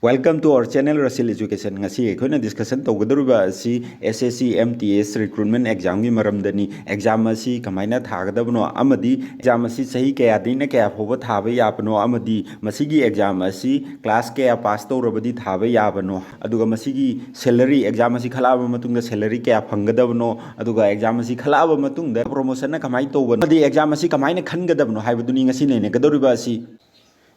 Welcome to our channel Rasil Education. Ngasi akhona discussion tawgadaruba asi SSC MTS recruitment exam gi maramdani exam asi kamaina thagadabno amadi exam asi sahi kaya dina kaya phoba thaba yapano amadi masigi exam asi class kaya pass tawrabadi thaba yabano aduga masigi salary exam asi khalaba matungda salary kaya phangadabno aduga exam asi khalaba matungda promotion na kamai tawbano amadi exam asi kamaina khangadabno haibaduni ngasi ne gadariba asi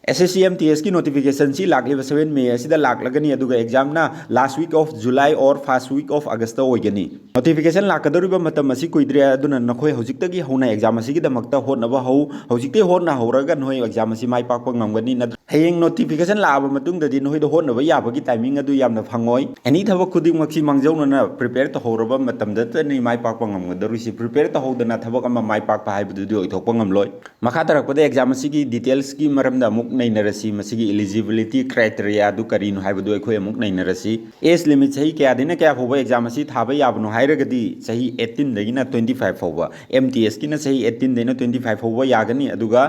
SSC MTS की notification सी लाखलिबा 7 May असिदा लाखलगनी अदुगा exam ना last week of July or first week of August होइगनी notification लाखदरुबा मतम असि कुइद्रे अदुना नखोय हौजिक्तगी होना exam असि की दमकता होनबा हौ हौजिक्ते होना हौरगा नोय exam असि माइ पाकपा ngमगनी न हयेंग notification लाबा मतुंग ददि नोय दो होनबा याबगी टाइमिंग अदु यामना फंगोय एनी थबक खुदिंग मक्सी मांगजौना प्रिपेयर तो हौरबा मतम दतनि माइ पाकपा ngमगदरुसि प्रिपेयर तो हौदना थबक अमा माइ पाकपा हाइबदुदि ओइथोकपा ngमलोय मखा तरकपदे एग्जाम असि की डिटेल्स की मरमदा मुक नैनरसी मसिगी एलिजिबिलिटी क्राइटेरिया दु करिनो हाइबदु अखोय अमुक नैनरसी एज लिमिट सही क्या दिन क्या फोबा एग्जाम असि थाबा याबनो हाइरगदी सही 18 दगिना 25 फोबा MTS की ना सही 18 देना 25 फोबा यागनी अदुगा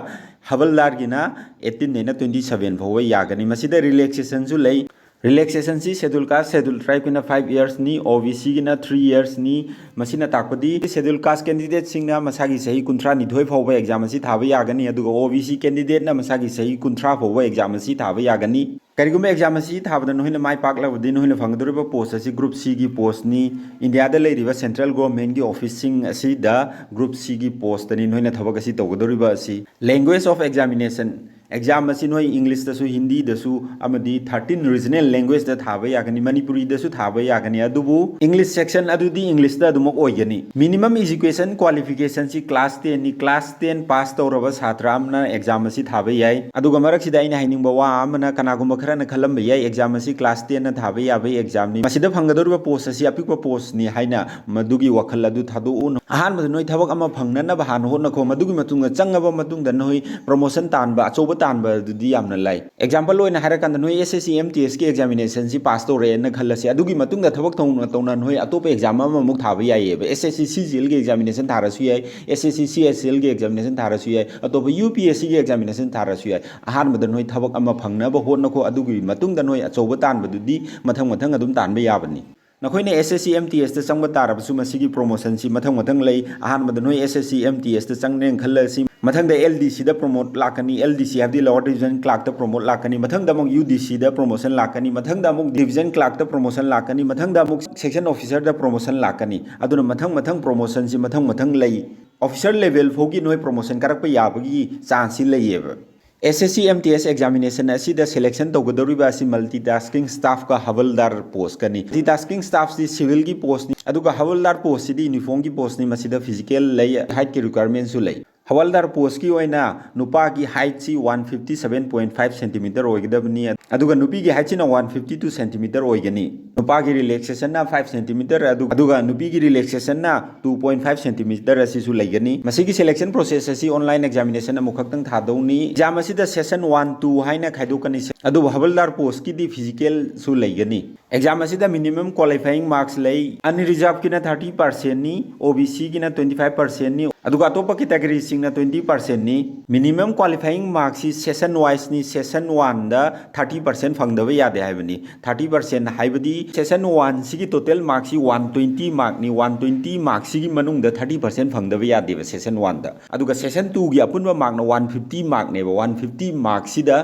हवलदार की ना 18 देना 27 फोबा यागनी मसिदा रिलैक्सेशन सु लई रिलैक्सेशन सी शेड्यूल कास्ट शेड्यूल ट्राइब की 5 years नी OBC की 3 years नी मसिना ताकपदी शेड्यूल कास्ट कैंडिडेट सिंगना मसागी सही 19 फाउबा एग्जाम असि थाबा यागनी अदुगा OBC कैंडिडेट ना मसागी सही 19 फाउबा एग्जाम असि थाबा यागनी करिगुम एग्जाम असि थाबदा नोहिना माइ पाकलाबदी नोहिना फंगदुरबा पोस्ट असि ग्रुप C की पोस्ट नी इंडिया दा लेरिबा सेंट्रल गवर्नमेंट की ऑफिसिंग असि दा ग्रुप C की पोस्ट नी नोहिना थबक असि तौगदुरबा असि लैंग्वेज ऑफ एग्जामिनेशन एग्जाम असि नोय इंग्लिश दसु हिंदी दसु अमदी 13 रीजनल लैंग्वेज दा थाबा यागनी मणिपुरी दसु थाबा यागनी अदुबु इंग्लिश सेक्शन अदुदी इंग्लिश दा अदुमक ओइगनी मिनिमम एजुकेशन क्वालिफिकेशन सी क्लास 10 नी क्लास 10 पास तौरबा छात्र आमना एग्जाम असि थाबा याय अदुगा मरक सिदा आइना हाइनिंगबा वा आमना कनागुम खरना खलम याय एग्जाम असि क्लास 10 ना थाबा याबे एग्जाम नी मसिदा फंगदुरबा पोस्ट असि अपिकबा पोस्ट नी हाइना मदुगी वखल अदु थादु उन अहान मद नोय थबक अमा फंगनना बहान होनखो मदुगी मतुंग चंगबा मतुंग द नोय प्रमोशन तानबा अचोबा तानबा दुदी यामना लाई एग्जांपल लोइना हारकांद नोय SSC MTS की एग्जामिनेशन सी पास तौरे न खलसी अदुगी मतुंग द थबक तौना नोय अतोप एग्जाम अमा मुक थाबा यायेबा SSC CGL की एग्जामिनेशन थारसु याय SSC CSL की एग्जामिनेशन थारसु याय अतोप UPSC की एग्जामिनेशन थारसु याय अहान मद नोय थबक अमा फंगनबा होनखो अदुगी मतुंग द नोय अचोबा तानबा दुदी मथंग मथंग अदुम तानबा याबनी नखोइने SSC MTS दा चंगबा तारबसु मसिगी प्रमोशन सी मथंग मथंग लई अहान मद नोय SSC MTS दा चंगने खलसी मथंग दा LDC दा प्रमोट लाकनी LDC हाबदी लोअर डिवीजन क्लर्क दा प्रमोट लाकनी मथंग दा मग UDC दा प्रमोशन लाकनी मथंग दा मग डिवीजन क्लर्क दा प्रमोशन लाकनी मथंग दा मग सेक्शन ऑफिसर दा प्रमोशन लाकनी अदुना मथंग मथंग प्रमोशन सी मथंग मथंग लई ऑफिसर लेवल फोगी नोय प्रमोशन करक याबगी चांस सी लईयेबा SSC MTS एग्जामिनेशन असिदा सिलेक्शन तौगदौरिबा असि मल्टीटास्किंग स्टाफ का हवलदार पोस्ट कनी मल्टीटास्किंग स्टाफ सी सिविल की पोस्ट नि अदुगा हवलदार पोस्ट सिदी यूनिफॉर्म की पोस्ट नि मसिदा फिजिकल लई हाइट की रिक्वायरमेंट सु लई हवलदार पोस्ट की ओइना नुपा की हाइट सी 157.5 सेंटीमीटर ओइगदबनी अदुगा नुपी की हाइट सी 152 सेंटीमीटर ओइगनी नुपा की रिलैक्सेशन ना 5 सेंटीमीटर अदुगा नुपी की रिलैक्सेशन ना 2.5 सेंटीमीटर असि सु लैगनी मसिगी सिलेक्शन प्रोसेस असि ऑनलाइन एग्जामिनेशन अमुखक्तंग थादौनी एग्जाम असिदा सेशन 1 2 हाइना खाइदोकनी अदु हवलदार पोस्ट की दी फिजिकल सु लैगनी एग्जाम असिदा मिनिमम क्वालिफाइंग मार्क्स लई अनरिजर्व की ना 30% नी OBC की ना 25% नी अदुगा अतोपा कैटेगरी सिंगना 20% नी मिनिमम क्वालिफाइंग मार्क्स सी सेशन वाइज नी सेशन 1 दा 30% फंगदबा यादे हाइबनी 30% हाइबदी सेशन 1 सी की टोटल मार्क्स सी 120 मार्क नी 120 मार्क्स सी की मनुंग दा 30% फंगदबा यादेबा सेशन 1 दा अदुगा सेशन 2 की अपुनबा मार्क ना 150 मार्क नेबा 150 मार्क्स सी दा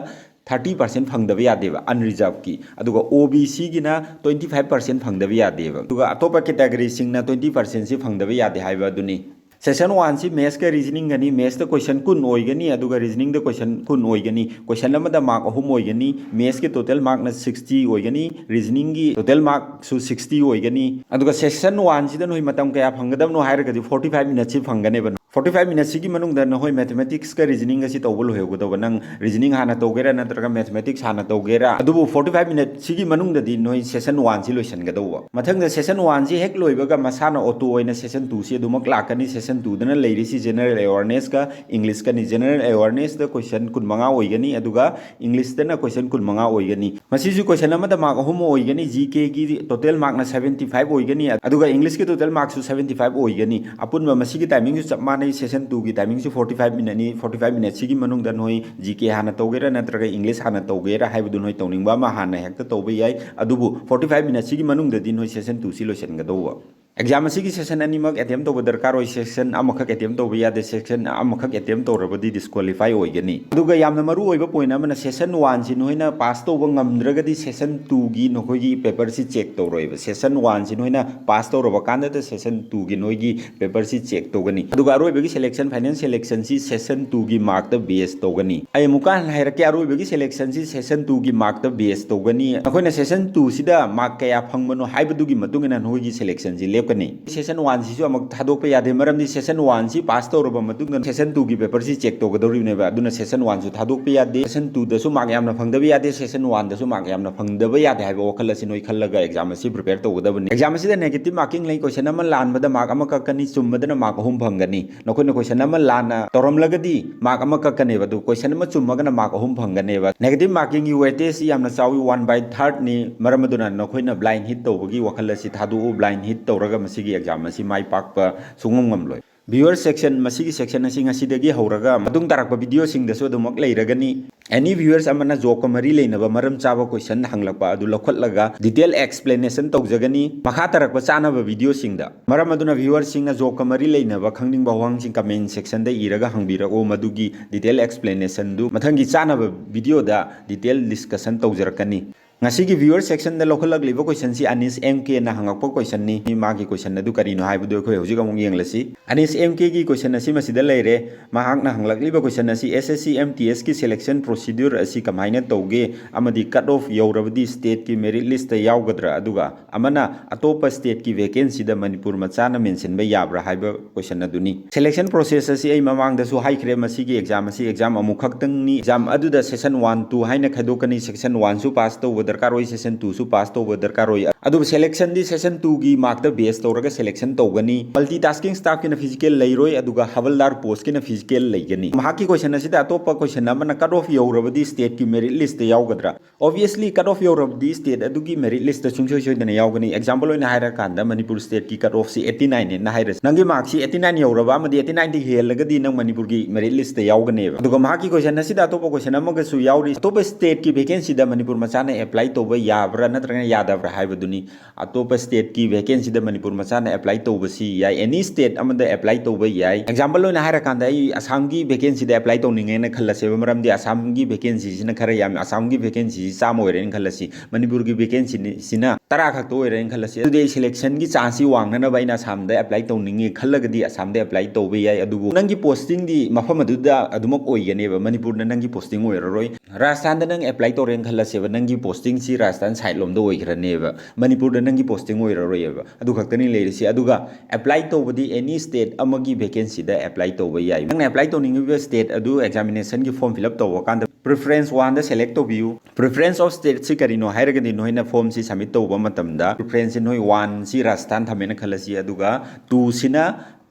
30% फंगदबा यादेबा अनरिजर्व की अदुगा OBC की ना 25% फंगदबा यादेबा अदुगा अतोपा कैटेगरी सिंगना 20% सी फंगदबा यादे हाइबा दुनी सेशन 1 सी मैथ्स का रीजनिंग गनी मैथ्स दा क्वेश्चन कुन ओइगनी अदुगा रीजनिंग दा क्वेश्चन कुन ओइगनी क्वेश्चन अमदा मार्क 3 ओइगनी मैथ्स के टोटल मार्क ना 60 ओइगनी रीजनिंग की टोटल मार्क सु 60 ओइगनी अदुगा सेशन 1 सी दा नोइ मतम कया फंगदबनो हाइरगदी 45 मिनट सी फंगनेबा 45 मिनट सी की मनुंग दा नहोय मैथमेटिक्स का रीजनिंग असि तौबल होयगदब नंग रीजनिंग हाना तौगेरा नत्रगा मैथमेटिक्स हाना तौगेरा अदुबु 45 मिनट सी की मनुंग दा दी नोइ सेशन 1 सी लोइसनगदब मथंग दा सेशन 1 सी हेक लोइबगा मसाना ऑटो ओइना सेशन 2 सी दुमक लाकनी सेशन 2 दना लेरिसी जनरल अवेयरनेस का इंग्लिश का नि जनरल अवेयरनेस दा क्वेश्चन 15 ओइगनी अदुगा इंग्लिश दना क्वेश्चन 15 ओइगनी मसिजु क्वेश्चन अमदा मार्क 3 ओइगनी GK की टोटल मार्क ना 75 ओइगनी अदुगा इंग्लिश के टोटल मार्क सु 75 ओइगनी अपुनबा मसिगी टाइमिंग सु चपमा माने सेशन 2 की टाइमिंग से 45 मिनट नि 45 मिनट सिगी मनुंग दा नोई जीके हाना तौगेरा नत्रगा इंग्लिश हाना तौगेरा हाइबदु नोई तौनिंगबा मा हाना हेक्ता तौबे याई अदुबु 45 मिनट सिगी मनुंग दा दि नोई सेशन 2 सी लोइसनगदौबा एग्जाम की सेशन अनिमक एटेम तौब दरकार होई सेक्शन अमखक एटेम तौब यादे सेक्शन अमखक एटेम तौरबदी डिस्क्वालीफाई होइगनी अदुगा यामना मरु होइबा पॉइंट अमना सेशन 1 सि नोइना पास तौब ngamdragadi सेशन 2 गी नोखोगी पेपर सि चेक तौरोइबा सेशन 1 सि नोइना पास तौरबा कांदा द सेशन 2 गी नोइगी पेपर सि चेक तौगनी अदुगा अरोइबगी सिलेक्शन फाइनल सिलेक्शन सि सेशन 2 गी मार्क द बेस तौगनी अय मुकान हाइरके अरोइबगी सिलेक्शन सि सेशन 2 गी मार्क द बेस तौगनी अखोइना सेशन 2 सिदा मार्क कया फंगबनो हाइबदुगी मतुंगना नोइगी सिलेक्शन सि सेशन 1 सिसु अमक थादोकपा यादे मरमदि सेशन 1 सि पास तौरबा मतुंग सेशन 2 की पेपर सि चेक तौगदौरिनेबा अदुना सेशन 1 सु थादोकपा यादे सेशन 2 दसु मार्क यामना फंगदबा यादे सेशन 1 दसु मार्क यामना फंगदबा यादे हाइबा वखल असि नोइ खल्लगा एग्जाम असि प्रिपेयर तौगदबनि एग्जाम असि द नेगेटिव मार्किंग लई क्वेश्चन अमा लानबदा मार्क अमा कक्कनी चुम्बदना मार्क 3 फंगनी नखोइना क्वेश्चन अमा लाना तौरमलगदी मार्क अमा कक्कनेबा दु क्वेश्चन अमा चुम्मगना मार्क 3 फंगनेबा नेगेटिव मार्किंग की वेटेज यामना चावी 1/3 नि मरमदुना नखोइना ब्लाइंड हिट तौबगी वखल असि थादु ब्लाइंड हिट तौरगा मसिगी एग्जाम असि माइ पाकपा सुंगमंगमलोय व्यूअर सेक्शन मसिगी सेक्शन असि ngasiदगी हौरगा मतुंग तारकपा वीडियो सिंगदसु अदुमक लैरगनी एनी व्यूअर्स अमना जॉब का मरी लेनबा मरम चाबा क्वेश्चन हंगलकपा अदु लखोटलगा डिटेल एक्सप्लेनेशन तौजगनी मखा तारकपा चानाबा वीडियो सिंगदा मरम अदुना व्यूअर्स सिंगना जॉब का मरी लेनबा खंगनिंगबा वांगसिंग कमेंट सेक्शन दा इरगा हंगबिरगो मदुगी डिटेल एक्सप्लेनेशन दु मथंगी चानाबा वीडियो दा डिटेल डिस्कशन तौजरकनी ngasi viewer section da lokalak liba question si Anis MK na hangakpa question ni magi question adu karino haibudu khoi hojik among yenglasi Anis MK ki question asi masida leire mahak na hanglak liba question asi SSC MTS ki selection procedure asi kamaina tauge amadi cut off yaurabadi state ki merit list ta yaugadra aduga amana atopa state ki vacancy da Manipur machana mention ba yabra haiba question aduni selection process asi ai mamang da su haikre masigi exam amukhak tang ni exam adu da session 1 2 haina khadokani section 1 su pass to दरकार होई session 2 सु पास तो दरकार होई अदु selection दी session 2 की mark द base तौरगा सिलेक्शन तौगनी मल्टीटास्किंग स्टाफ की फिजिकल लैरोय अदुगा हवलदार पोस्ट की फिजिकल लैगनी महाकी क्वेश्चन असिद अतोप क्वेश्चन अमना कट ऑफ यौरबदी स्टेट की मेरिट लिस्ट यावगद्रा ऑब्वियसली कट ऑफ यौरबदी स्टेट अदुगी मेरिट लिस्ट सुंसोय सोयदना यावगनी एग्जांपल ओइना हायरा कांदा मणिपुर स्टेट की कट ऑफ सी 89 ने ना हायरस नंगी मार्क सी 89 यौरबा अमदी 89 दी हेलगदी नंग मणिपुर की मेरिट लिस्ट यावगने अदुगा महाकी क्वेश्चन असिद अतोप क्वेश्चन अमगा सु यावरी अतोप स्टेट की वैकेंसी दा मणिपुर मचाना अप्लाई तौबा याब्रा नत्रगना यादब्रा हाइबदुनी अतोप स्टेट की वैकेंसी दा मणिपुर मचाना अप्लाई तौबसी याय एनी स्टेट अमदा अप्लाई तौबा याय एग्जांपल ओइना हायरा कांदा असम की वैकेंसी दा अप्लाई तौनिंगेना खल्लसे मरमदी असम की वैकेंसी सिना खरा याम असम की वैकेंसी चाम ओइरेन खल्लसी मणिपुर की वैकेंसी सिना तरा खक तो ओइरेन खल्लसे अदुदे सिलेक्शन की चांस वांगना बाइना असम दा अप्लाई तौनिंगे खल्लगदी असम दा अप्लाई तौबा याय अदुबु नंगी पोस्टिंग दी मफम अदुदा अदुमक ओइगनेबा मणिपुर ना नंगी पोस्टिंग ओइररोय राजस्थान दा नंग अप्लाई तौरेन खल्लसेबा नंगी पोस्टिंग सी राजस्थान साइड लोम दो ओइग्रनेबा मणिपुर दा नंगी पोस्टिंग ओइररोयबा अदु खक्तनी लेरिसि अदुगा अप्लाई तौबदी एनी स्टेट अमगी वैकेंसी दा अप्लाई तौबा याय नंग अप्लाई तौनिंगिबा स्टेट अदु एग्जामिनेशन की फॉर्म फिल अप तौबा कांदा प्रेफरेंस 1 दा सेलेक्ट तौबियु प्रेफरेंस ऑफ स्टेट सी करिनो हायरगदी नोइना फॉर्म सी सबमिट तौबा मतमदा प्रेफरेंस नोइ 1 सी राजस्थान थमेना खल्लसी अदुगा 2 सिना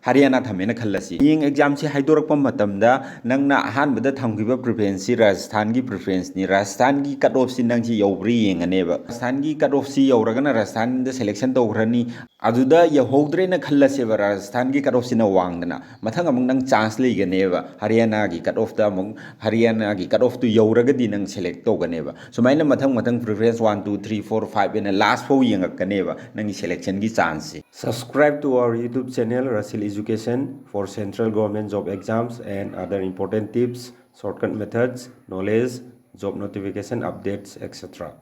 हरियाणा थमेना खल्लसी यिंग एग्जाम से हाइदोरक मतमदा नंगना अहानबदा थमगिबा प्रेफरेंस राजस्थान की प्रेफरेंस नि राजस्थान की कट ऑफ सी नंगसी यौब्री येंगनेबा राजस्थान की कट ऑफ सी यौरगना राजस्थान दा सिलेक्शन तौग्रनी अदुदा यहौद्रेना खल्लसेबा राजस्थान की कट ऑफ सिना वांगदना मथंग अमंग नंग चांस लेगनेबा हरियाणा की cut of the among Haryana की कट ऑफ तु यौरगदी नंग सेलेक्ट तौगनेबा सुमाइना मथंग मथंग प्रेफरेंस 1 2 3 4 5 एना लास्ट फो येंगकनेबा नंगी सिलेक्शन की चांस से subscribe to our YouTube channel Rasil Education for central government job exams and other important tips, shortcut methods, knowledge, job notification updates, etc.